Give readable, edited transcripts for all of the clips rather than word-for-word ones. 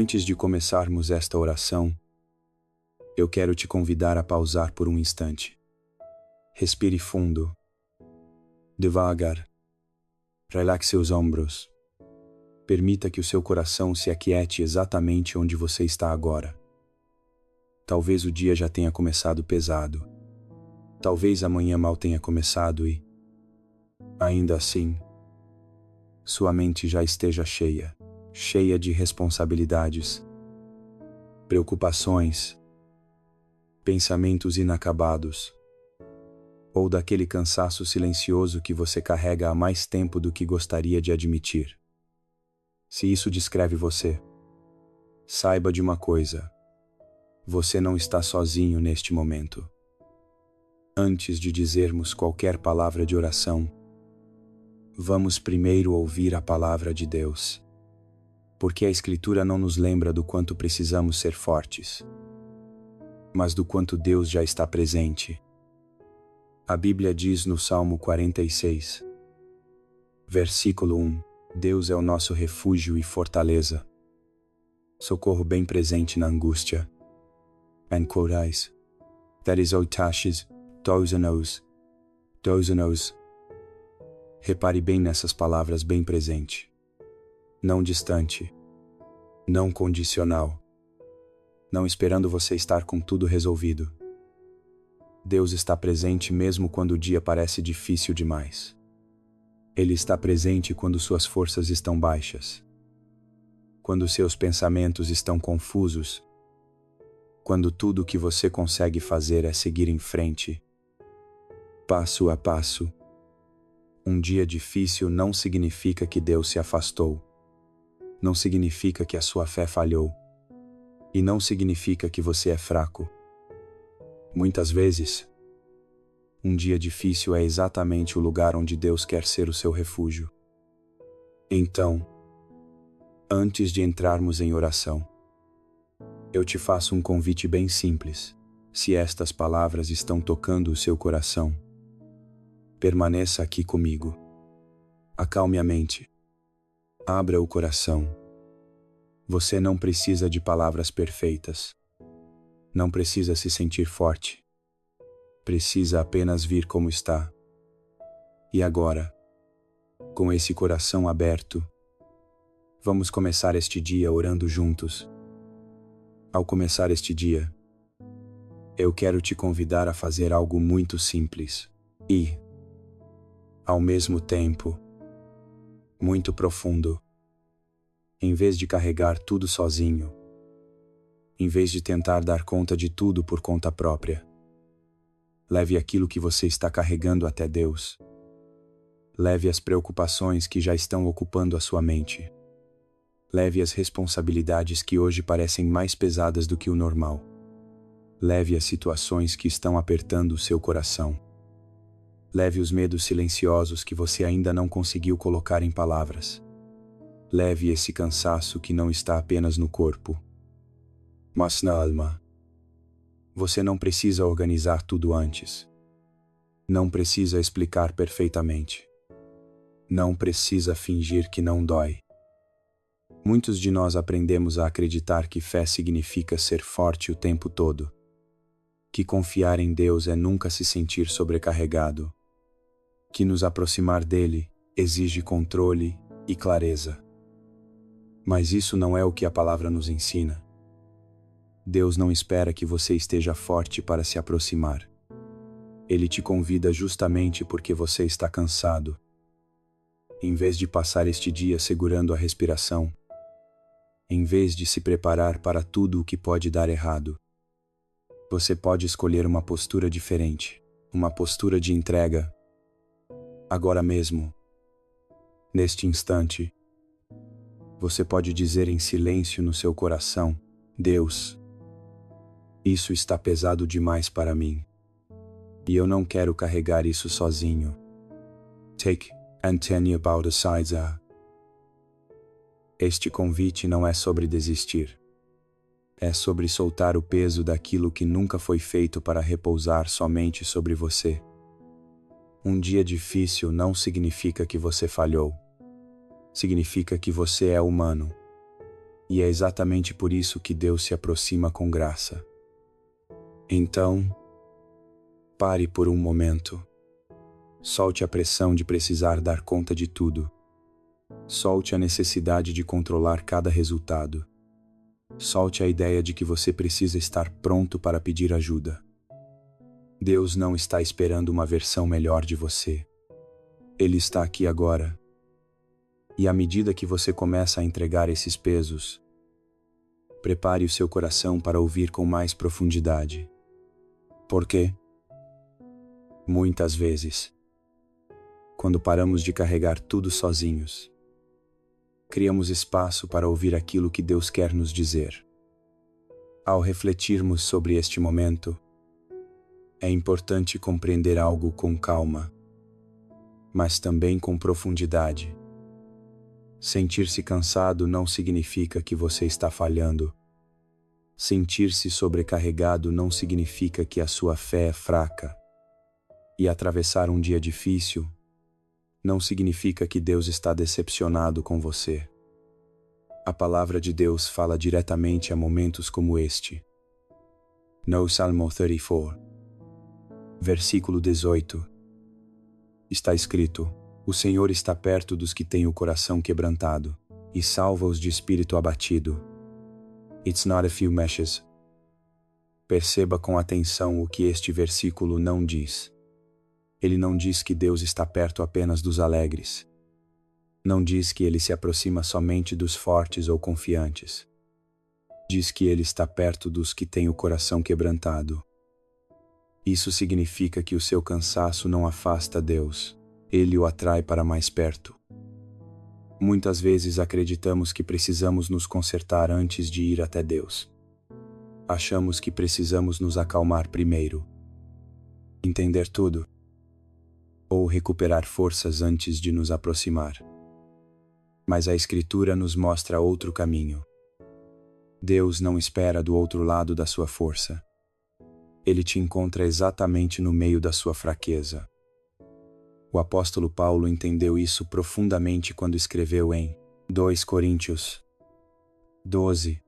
Antes de começarmos esta oração, eu quero te convidar a pausar por um instante. Respire fundo, devagar, relaxe os ombros. Permita que o seu coração se aquiete exatamente onde você está agora. Talvez o dia já tenha começado pesado. Talvez amanhã mal tenha começado e, ainda assim, sua mente já esteja cheia de responsabilidades, preocupações, pensamentos inacabados, ou daquele cansaço silencioso que você carrega há mais tempo do que gostaria de admitir. Se isso descreve você, saiba de uma coisa: você não está sozinho neste momento. Antes de dizermos qualquer palavra de oração, vamos primeiro ouvir a palavra de Deus, porque a Escritura não nos lembra do quanto precisamos ser fortes, mas do quanto Deus já está presente. A Bíblia diz no Salmo 46, versículo 1, Deus é o nosso refúgio e fortaleza, socorro bem presente na angústia. And quotais, that is otashes, dozenos. Repare bem nessas palavras bem presente. Não distante, não condicional, não esperando você estar com tudo resolvido. Deus está presente mesmo quando o dia parece difícil demais. Ele está presente quando suas forças estão baixas, quando seus pensamentos estão confusos, quando tudo o que você consegue fazer é seguir em frente, passo a passo. Um dia difícil não significa que Deus se afastou, não significa que a sua fé falhou, e não significa que você é fraco. Muitas vezes, um dia difícil é exatamente o lugar onde Deus quer ser o seu refúgio. Então, antes de entrarmos em oração, eu te faço um convite bem simples. Se estas palavras estão tocando o seu coração, permaneça aqui comigo. Acalme a mente. Abra o coração. Você não precisa de palavras perfeitas. Não precisa se sentir forte. Precisa apenas vir como está. E agora, com esse coração aberto, vamos começar este dia orando juntos. Ao começar este dia, eu quero te convidar a fazer algo muito simples e, ao mesmo tempo, muito profundo. Em vez de carregar tudo sozinho, em vez de tentar dar conta de tudo por conta própria, leve aquilo que você está carregando até Deus. Leve as preocupações que já estão ocupando a sua mente. Leve as responsabilidades que hoje parecem mais pesadas do que o normal. Leve as situações que estão apertando o seu coração. Leve os medos silenciosos que você ainda não conseguiu colocar em palavras. Leve esse cansaço que não está apenas no corpo, mas na alma. Você não precisa organizar tudo antes. Não precisa explicar perfeitamente. Não precisa fingir que não dói. Muitos de nós aprendemos a acreditar que fé significa ser forte o tempo todo, que confiar em Deus é nunca se sentir sobrecarregado, que nos aproximar dele exige controle e clareza. Mas isso não é o que a palavra nos ensina. Deus não espera que você esteja forte para se aproximar. Ele te convida justamente porque você está cansado. Em vez de passar este dia segurando a respiração, em vez de se preparar para tudo o que pode dar errado, você pode escolher uma postura diferente, uma postura de entrega. Agora mesmo, neste instante, você pode dizer em silêncio no seu coração: Deus, isso está pesado demais para mim, e eu não quero carregar isso sozinho. Take and tell me about the sides. Este convite não é sobre desistir. É sobre soltar o peso daquilo que nunca foi feito para repousar somente sobre você. Um dia difícil não significa que você falhou. Significa que você é humano. E é exatamente por isso que Deus se aproxima com graça. Então, pare por um momento. Solte a pressão de precisar dar conta de tudo. Solte a necessidade de controlar cada resultado. Solte a ideia de que você precisa estar pronto para pedir ajuda. Deus não está esperando uma versão melhor de você. Ele está aqui agora. E à medida que você começa a entregar esses pesos, prepare o seu coração para ouvir com mais profundidade. Por quê? Muitas vezes, quando paramos de carregar tudo sozinhos, criamos espaço para ouvir aquilo que Deus quer nos dizer. Ao refletirmos sobre este momento, é importante compreender algo com calma, mas também com profundidade. Sentir-se cansado não significa que você está falhando. Sentir-se sobrecarregado não significa que a sua fé é fraca. E atravessar um dia difícil não significa que Deus está decepcionado com você. A palavra de Deus fala diretamente a momentos como este. No Salmo 34, versículo 18, está escrito: O Senhor está perto dos que têm o coração quebrantado e salva-os de espírito abatido. It's not a few meshes. Perceba com atenção o que este versículo não diz. Ele não diz que Deus está perto apenas dos alegres. Não diz que ele se aproxima somente dos fortes ou confiantes. Diz que ele está perto dos que têm o coração quebrantado. Isso significa que o seu cansaço não afasta Deus. Ele o atrai para mais perto. Muitas vezes acreditamos que precisamos nos consertar antes de ir até Deus. Achamos que precisamos nos acalmar primeiro, entender tudo, ou recuperar forças antes de nos aproximar. Mas a Escritura nos mostra outro caminho. Deus não espera do outro lado da sua força. Ele te encontra exatamente no meio da sua fraqueza. O apóstolo Paulo entendeu isso profundamente quando escreveu em 2 Coríntios 12,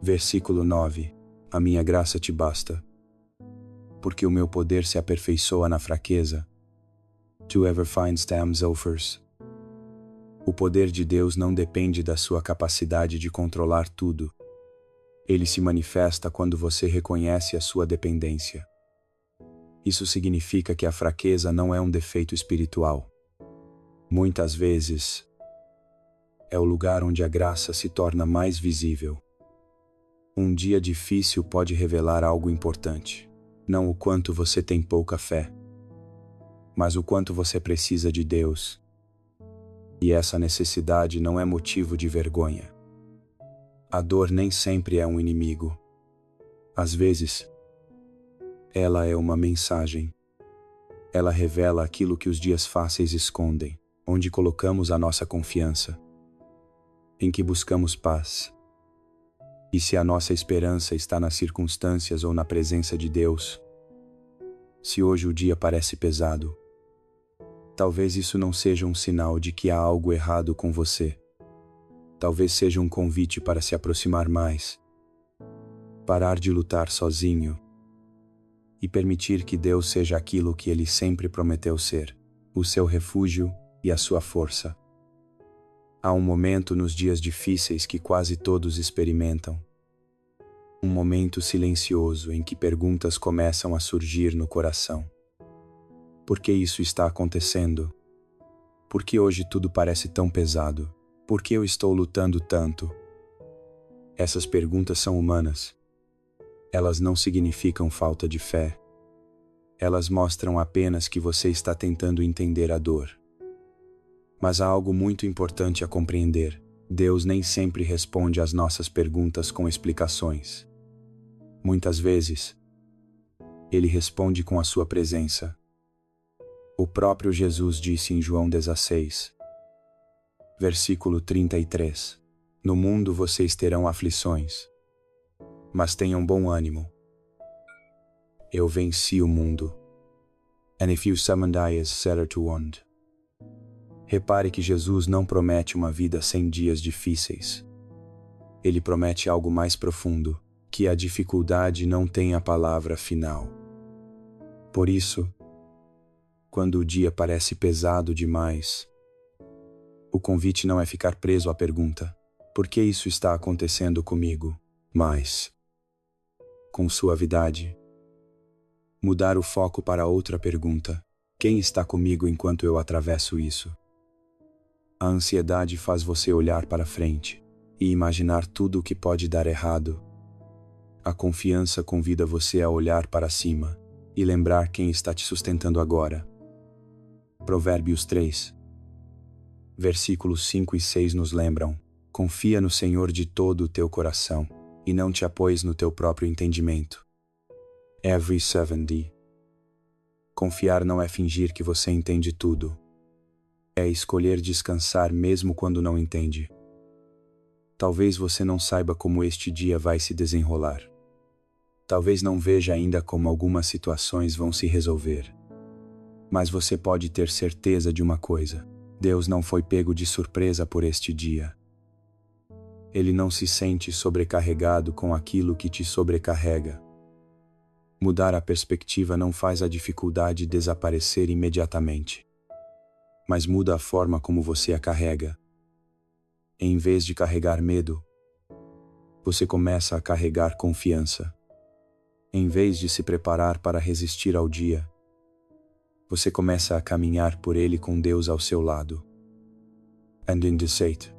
versículo 9: A minha graça te basta, porque o meu poder se aperfeiçoa na fraqueza. Whoever finds times offers. O poder de Deus não depende da sua capacidade de controlar tudo. Ele se manifesta quando você reconhece a sua dependência. Isso significa que a fraqueza não é um defeito espiritual. Muitas vezes, é o lugar onde a graça se torna mais visível. Um dia difícil pode revelar algo importante. Não o quanto você tem pouca fé, mas o quanto você precisa de Deus. E essa necessidade não é motivo de vergonha. A dor nem sempre é um inimigo. Às vezes, ela é uma mensagem. Ela revela aquilo que os dias fáceis escondem, onde colocamos a nossa confiança, em que buscamos paz. E se a nossa esperança está nas circunstâncias ou na presença de Deus, se hoje o dia parece pesado, talvez isso não seja um sinal de que há algo errado com você. Talvez seja um convite para se aproximar mais, parar de lutar sozinho e permitir que Deus seja aquilo que Ele sempre prometeu ser, o seu refúgio e a sua força. Há um momento nos dias difíceis que quase todos experimentam. Um momento silencioso em que perguntas começam a surgir no coração. Por que isso está acontecendo? Por que hoje tudo parece tão pesado? Por que eu estou lutando tanto? Essas perguntas são humanas. Elas não significam falta de fé. Elas mostram apenas que você está tentando entender a dor. Mas há algo muito importante a compreender. Deus nem sempre responde às nossas perguntas com explicações. Muitas vezes, Ele responde com a sua presença. O próprio Jesus disse em João 16, versículo 33, No mundo vocês terão aflições, mas tenham bom ânimo. Eu venci o mundo. And if you summoned I is better to want. Repare que Jesus não promete uma vida sem dias difíceis. Ele promete algo mais profundo, que a dificuldade não tem a palavra final. Por isso, quando o dia parece pesado demais, o convite não é ficar preso à pergunta: por que isso está acontecendo comigo? Mas, com suavidade, mudar o foco para outra pergunta: quem está comigo enquanto eu atravesso isso? A ansiedade faz você olhar para frente e imaginar tudo o que pode dar errado. A confiança convida você a olhar para cima e lembrar quem está te sustentando agora. Provérbios 3, versículos 5 e 6 nos lembram: confia no Senhor de todo o teu coração e não te apoies no teu próprio entendimento. Every 7D. Confiar não é fingir que você entende tudo. É escolher descansar mesmo quando não entende. Talvez você não saiba como este dia vai se desenrolar. Talvez não veja ainda como algumas situações vão se resolver. Mas você pode ter certeza de uma coisa: Deus não foi pego de surpresa por este dia. Ele não se sente sobrecarregado com aquilo que te sobrecarrega. Mudar a perspectiva não faz a dificuldade desaparecer imediatamente, mas muda a forma como você a carrega. Em vez de carregar medo, você começa a carregar confiança. Em vez de se preparar para resistir ao dia, você começa a caminhar por ele com Deus ao seu lado. And in deceit.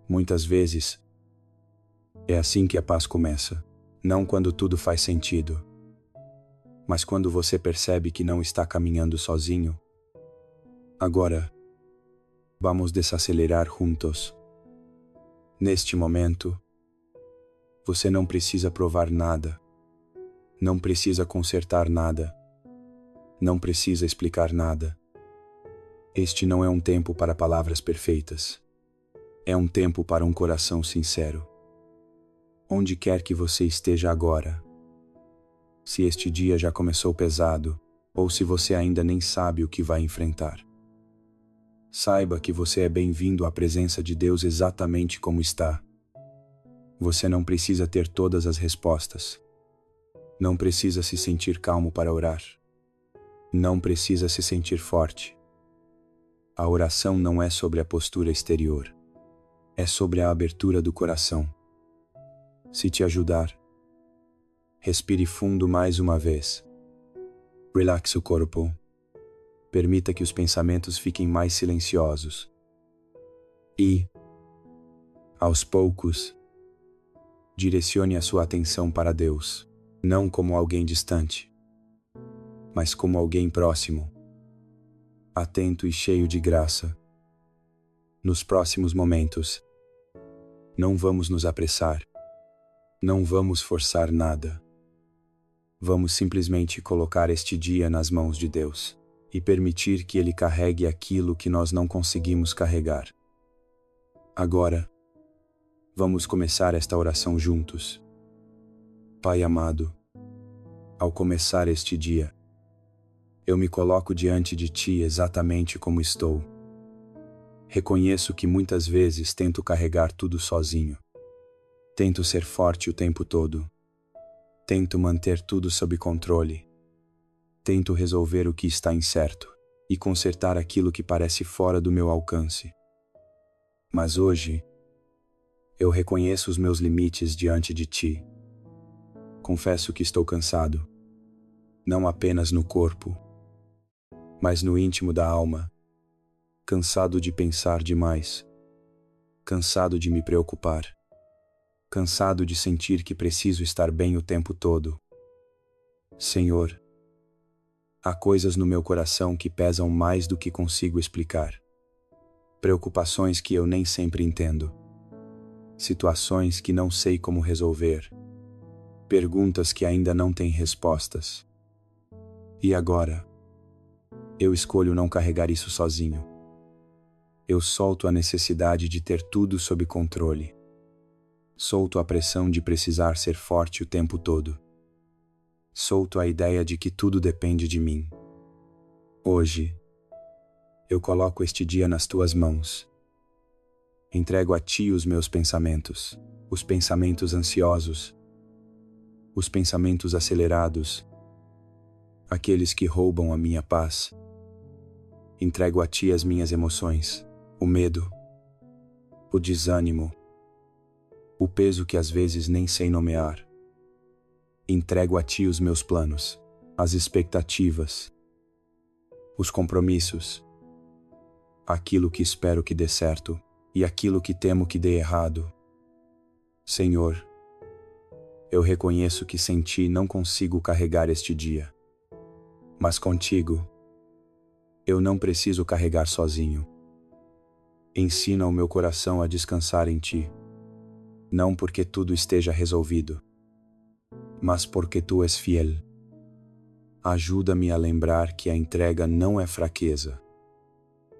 Muitas vezes, é assim que a paz começa. Não quando tudo faz sentido, mas quando você percebe que não está caminhando sozinho. Agora, vamos desacelerar juntos. Neste momento, você não precisa provar nada, não precisa consertar nada, não precisa explicar nada. Este não é um tempo para palavras perfeitas. É um tempo para um coração sincero. Onde quer que você esteja agora, se este dia já começou pesado, ou se você ainda nem sabe o que vai enfrentar, saiba que você é bem-vindo à presença de Deus exatamente como está. Você não precisa ter todas as respostas. Não precisa se sentir calmo para orar. Não precisa se sentir forte. A oração não é sobre a postura exterior. É sobre a abertura do coração. Se te ajudar, respire fundo mais uma vez. Relaxe o corpo. Permita que os pensamentos fiquem mais silenciosos. E, aos poucos, direcione a sua atenção para Deus, não como alguém distante, mas como alguém próximo, atento e cheio de graça. Nos próximos momentos, não vamos nos apressar, não vamos forçar nada. Vamos simplesmente colocar este dia nas mãos de Deus e permitir que Ele carregue aquilo que nós não conseguimos carregar. Agora, vamos começar esta oração juntos. Pai amado, ao começar este dia, eu me coloco diante de Ti exatamente como estou. Reconheço que muitas vezes tento carregar tudo sozinho. Tento ser forte o tempo todo. Tento manter tudo sob controle. Tento resolver o que está incerto e consertar aquilo que parece fora do meu alcance. Mas hoje, eu reconheço os meus limites diante de Ti. Confesso que estou cansado, não apenas no corpo, mas no íntimo da alma. Cansado de pensar demais. Cansado de me preocupar. Cansado de sentir que preciso estar bem o tempo todo. Senhor, há coisas no meu coração que pesam mais do que consigo explicar. Preocupações que eu nem sempre entendo. Situações que não sei como resolver. Perguntas que ainda não têm respostas. E agora, eu escolho não carregar isso sozinho. Eu solto a necessidade de ter tudo sob controle. Solto a pressão de precisar ser forte o tempo todo. Solto a ideia de que tudo depende de mim. Hoje, eu coloco este dia nas Tuas mãos. Entrego a ti os meus pensamentos, os pensamentos ansiosos, os pensamentos acelerados, aqueles que roubam a minha paz. Entrego a ti as minhas emoções, o medo, o desânimo, o peso que às vezes nem sei nomear. Entrego a ti os meus planos, as expectativas, os compromissos, aquilo que espero que dê certo e aquilo que temo que dê errado. Senhor, eu reconheço que sem ti não consigo carregar este dia, mas contigo, eu não preciso carregar sozinho. Ensina o meu coração a descansar em ti, não porque tudo esteja resolvido, mas porque tu és fiel. Ajuda-me a lembrar que a entrega não é fraqueza,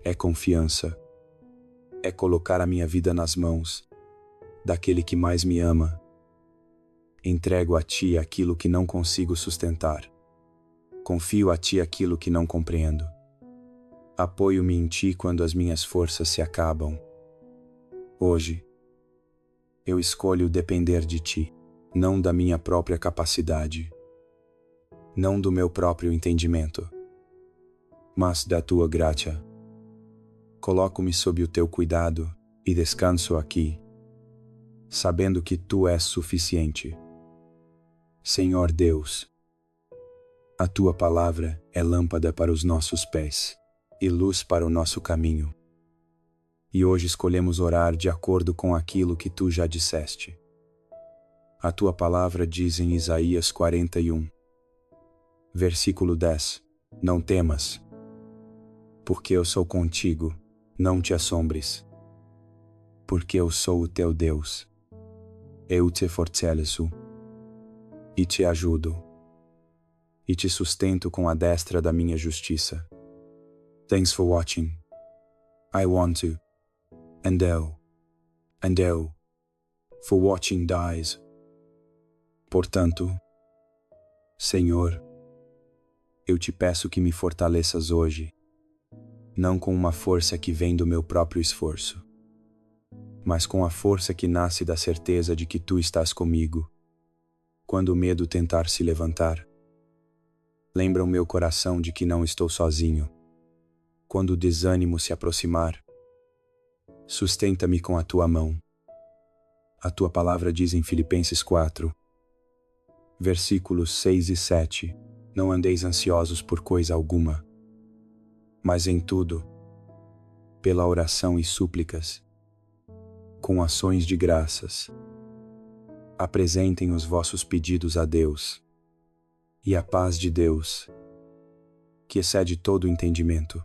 é confiança, é colocar a minha vida nas mãos daquele que mais me ama. Entrego a ti aquilo que não consigo sustentar. Confio a ti aquilo que não compreendo. Apoio-me em ti quando as minhas forças se acabam. Hoje, eu escolho depender de ti, não da minha própria capacidade, não do meu próprio entendimento, mas da tua graça. Coloco-me sob o teu cuidado e descanso aqui, sabendo que tu és suficiente. Senhor Deus, a tua palavra é lâmpada para os nossos pés e luz para o nosso caminho. E hoje escolhemos orar de acordo com aquilo que tu já disseste. A tua palavra diz em Isaías 41, versículo 10, não temas, porque eu sou contigo, não te assombres, porque eu sou o teu Deus. Eu te fortaleço e te ajudo, e te sustento com a destra da minha justiça. Thanks for watching. I want to, and for watching dies. Portanto, Senhor, eu te peço que me fortaleças hoje, não com uma força que vem do meu próprio esforço, mas com a força que nasce da certeza de que tu estás comigo. Quando o medo tentar se levantar, lembra o meu coração de que não estou sozinho. Quando o desânimo se aproximar, sustenta-me com a tua mão. A tua palavra diz em Filipenses 4, versículos 6 e 7, não andeis ansiosos por coisa alguma, mas em tudo, pela oração e súplicas, com ações de graças, apresentem os vossos pedidos a Deus, e a paz de Deus, que excede todo o entendimento,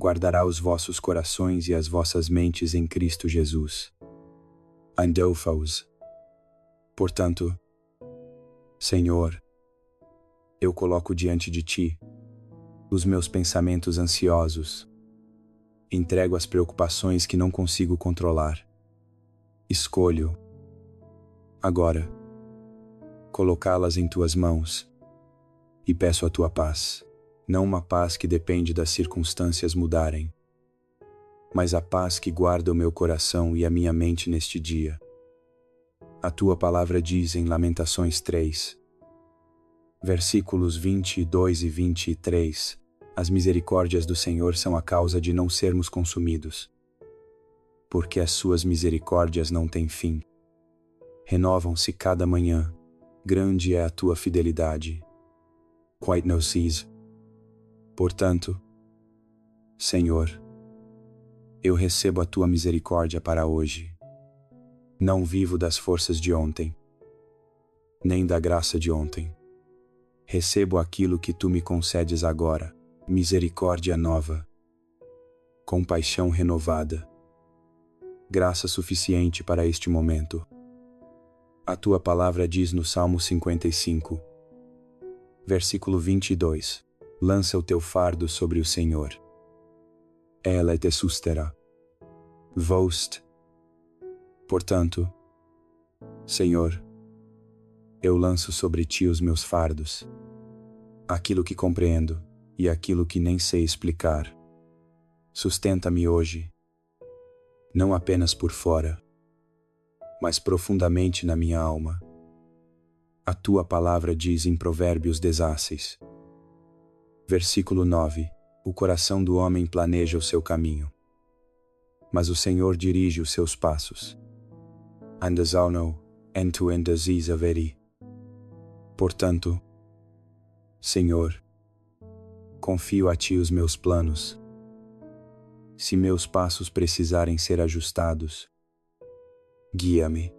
guardará os vossos corações e as vossas mentes em Cristo Jesus. Andou-vos. Portanto, Senhor, eu coloco diante de ti os meus pensamentos ansiosos, entrego as preocupações que não consigo controlar. Escolho, agora, colocá-las em tuas mãos e peço a tua paz, não uma paz que depende das circunstâncias mudarem, mas a paz que guarda o meu coração e a minha mente neste dia. A tua palavra diz em Lamentações 3, versículos 22 e 23, as misericórdias do Senhor são a causa de não sermos consumidos, porque as suas misericórdias não têm fim. Renovam-se cada manhã, grande é a tua fidelidade. Quite no cease. Portanto, Senhor, eu recebo a tua misericórdia para hoje. Não vivo das forças de ontem, nem da graça de ontem. Recebo aquilo que tu me concedes agora, misericórdia nova, compaixão renovada, graça suficiente para este momento. A tua palavra diz no Salmo 55, versículo 22, lança o teu fardo sobre o Senhor. Ela te susterá. Vost. Portanto, Senhor, eu lanço sobre ti os meus fardos, aquilo que compreendo e aquilo que nem sei explicar. Sustenta-me hoje, não apenas por fora, mas profundamente na minha alma. A tua palavra diz em Provérbios 16, versículo 9, o coração do homem planeja o seu caminho, mas o Senhor dirige os seus passos. Andazauno, entu endaziz averi. Portanto, Senhor, confio a Ti os meus planos. Se meus passos precisarem ser ajustados, guia-me.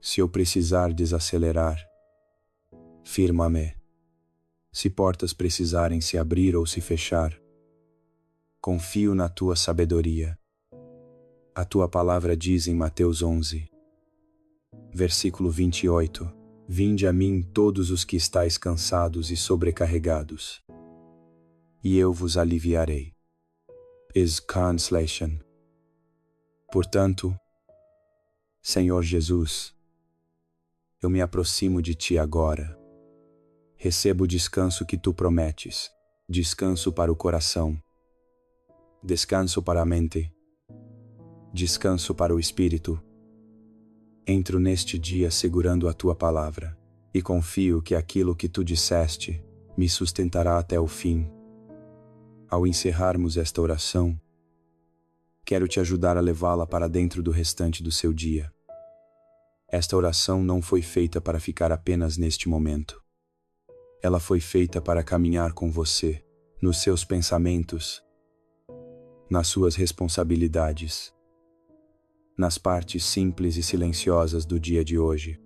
Se eu precisar desacelerar, firma-me. Se portas precisarem se abrir ou se fechar, confio na Tua sabedoria. A Tua palavra diz em Mateus 11, versículo 28, Vinde a mim todos os que estáis cansados e sobrecarregados, e eu vos aliviarei. Translation. Portanto, Senhor Jesus, eu me aproximo de Ti agora. Recebo o descanso que Tu prometes, descanso para o coração, descanso para a mente, descanso para o espírito. Entro neste dia segurando a Tua palavra, e confio que aquilo que Tu disseste me sustentará até o fim. Ao encerrarmos esta oração, quero Te ajudar a levá-la para dentro do restante do seu dia. Esta oração não foi feita para ficar apenas neste momento. Ela foi feita para caminhar com você, nos seus pensamentos, nas suas responsabilidades, nas partes simples e silenciosas do dia de hoje.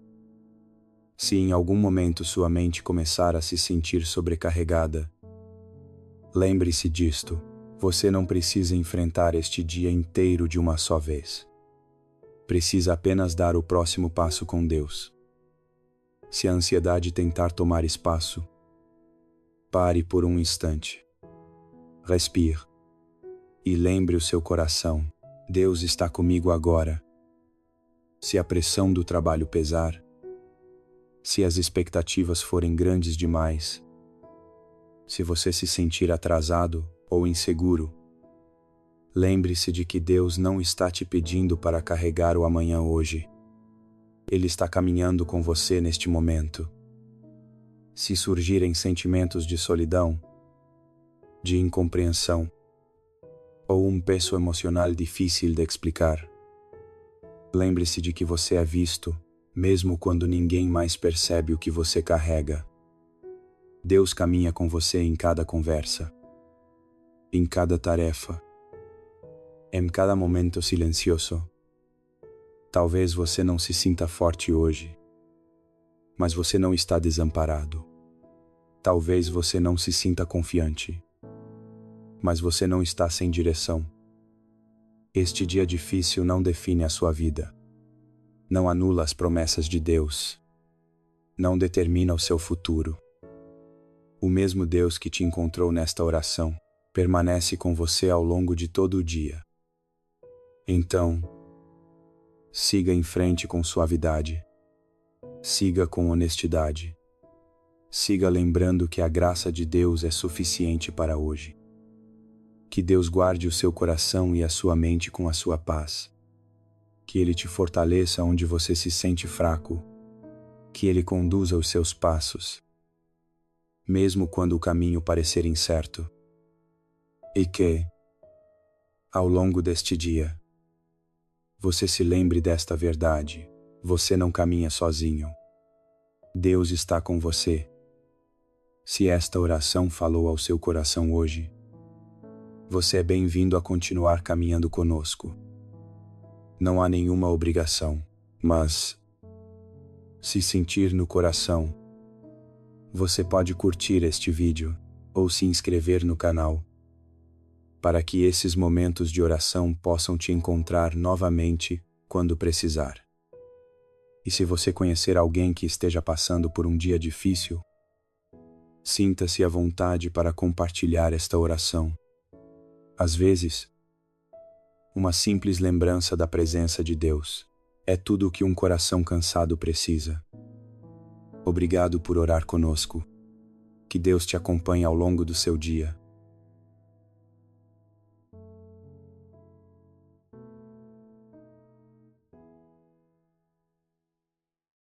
Se em algum momento sua mente começar a se sentir sobrecarregada, lembre-se disto, você não precisa enfrentar este dia inteiro de uma só vez. Precisa apenas dar o próximo passo com Deus. Se a ansiedade tentar tomar espaço, pare por um instante. Respire. E lembre o seu coração, Deus está comigo agora. Se a pressão do trabalho pesar, se as expectativas forem grandes demais, se você se sentir atrasado ou inseguro, lembre-se de que Deus não está te pedindo para carregar o amanhã hoje. Ele está caminhando com você neste momento. Se surgirem sentimentos de solidão, de incompreensão, ou um peso emocional difícil de explicar, lembre-se de que você é visto, mesmo quando ninguém mais percebe o que você carrega. Deus caminha com você em cada conversa, em cada tarefa, em cada momento silencioso. Talvez você não se sinta forte hoje, mas você não está desamparado. Talvez você não se sinta confiante, mas você não está sem direção. Este dia difícil não define a sua vida. Não anula as promessas de Deus. Não determina o seu futuro. O mesmo Deus que te encontrou nesta oração permanece com você ao longo de todo o dia. Então, siga em frente com suavidade. Siga com honestidade. Siga lembrando que a graça de Deus é suficiente para hoje. Que Deus guarde o seu coração e a sua mente com a sua paz. Que Ele te fortaleça onde você se sente fraco. Que Ele conduza os seus passos, mesmo quando o caminho parecer incerto. E que, ao longo deste dia, você se lembre desta verdade: você não caminha sozinho. Deus está com você. Se esta oração falou ao seu coração hoje, você é bem-vindo a continuar caminhando conosco. Não há nenhuma obrigação, mas, se sentir no coração, você pode curtir este vídeo ou se inscrever no canal, para que esses momentos de oração possam te encontrar novamente quando precisar. E se você conhecer alguém que esteja passando por um dia difícil, sinta-se à vontade para compartilhar esta oração. Às vezes, uma simples lembrança da presença de Deus é tudo o que um coração cansado precisa. Obrigado por orar conosco. Que Deus te acompanhe ao longo do seu dia.